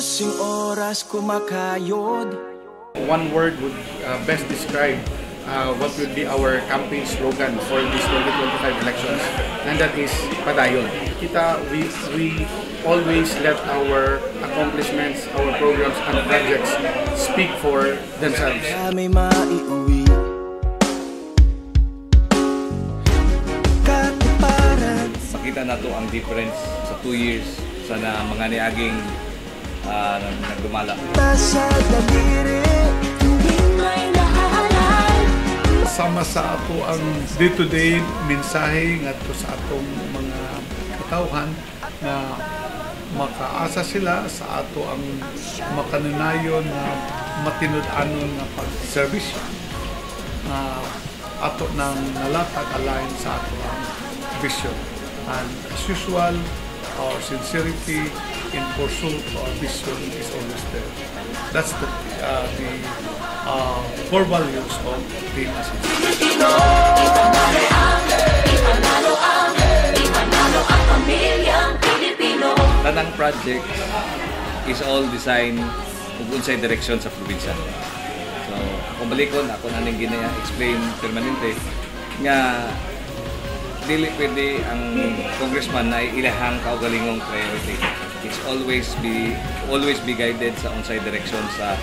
sing oras kumakayod. One word would best describe what will be our campaign slogan for this 2025 elections, and that is Padayon. We always let our accomplishments, our programs and projects speak for themselves. May maiuwi katuparan. Makita na to ang difference sa 2 years sa mga niaging nagdumala. Sama sa ato ang day-to-day mensahe ngadto sa atong mga katawhan na makaasa sila sa ato ang makananayon na matinud-anon nga pag-service ato nang nalatag align sa ato ang vision. And as usual, our sincerity in pursuit of our vision is always there. That's the core values of Team Asinso. Tanang project is all designed ug unsay direksyon sa probinsya. So, ako balikon, ako naning gina-explain permanente nga dili pwede ang congressman na ilahang kaugalingong priority. It's always be guided sa unsay direksyon sa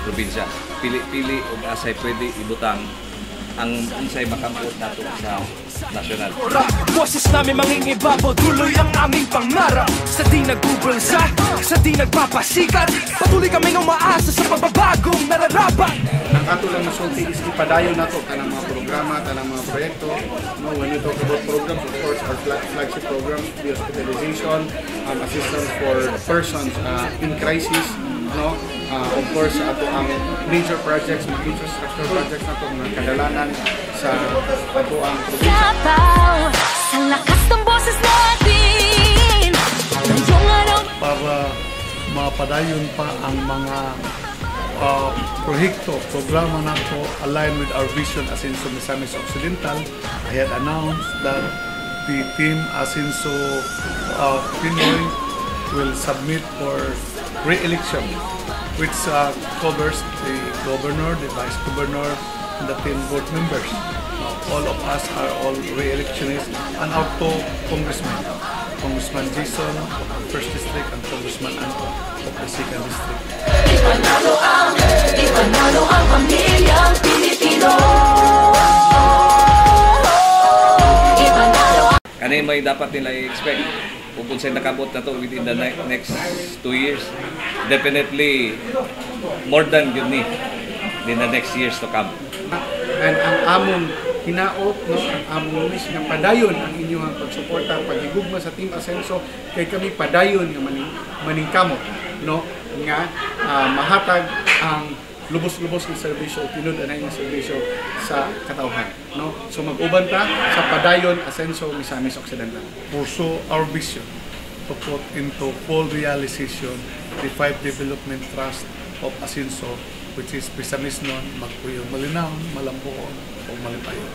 probinsya. Pili-pili ug asay pwede ibutang ang unsay makabuot nato sa nasyonal. Boses namin mangingibabaw, tuloy ang aming pangarap. Sa di nagbubulsa, sa di nagpapasikat, patuloy kami umaasa sa pagbabagong nararapat. Ang ato lang masulti is ipadayon nato tanang mga programa, tanang mga proyekto. No, when we talk about programs, of course, our flagship program, the hospitalization, assistance for persons in crisis. No, of course, ato ang major projects, mga infrastructure projects nato mga kadalanan sa ato ang probinsya. Sa lakas ng boses natin, Para mapadayon pa ang mga proyekto, programa nato align with our vision Asinso Misamis Occidental, I had announced that the Team Asinso Pinoy will submit for re-election, which covers the governor, the vice governor, and the 10 board members. All of us are all re-electionists, and our two congressmen, Congressman Jason of the 1st District and Congressman Anto of the 2nd District. ipanalo ang pamilyang Pilipino. Ano may dapat nila i-expect kung unsay nakabot na to within the next 2 years? Definitely more than yun ni in the next years to come. And ang among hinaot, no, ang among wish nga padayon ang inyong pagsuporta, paghigugma sa Team Asenso, kay kami padayon nga maningkamot, no, nga mahatag ang lubos-lubos ng serbisyo, tinud-anay ng serbisyo sa katawhan, no. So mag-uban ta sa padayon Asenso Misamis Occidental. Pursue our vision to put into full realization the 5 development trust of Asinso, which is Misamis nun, Magpuyong, Malinaw, Malambuon, o Malipayon.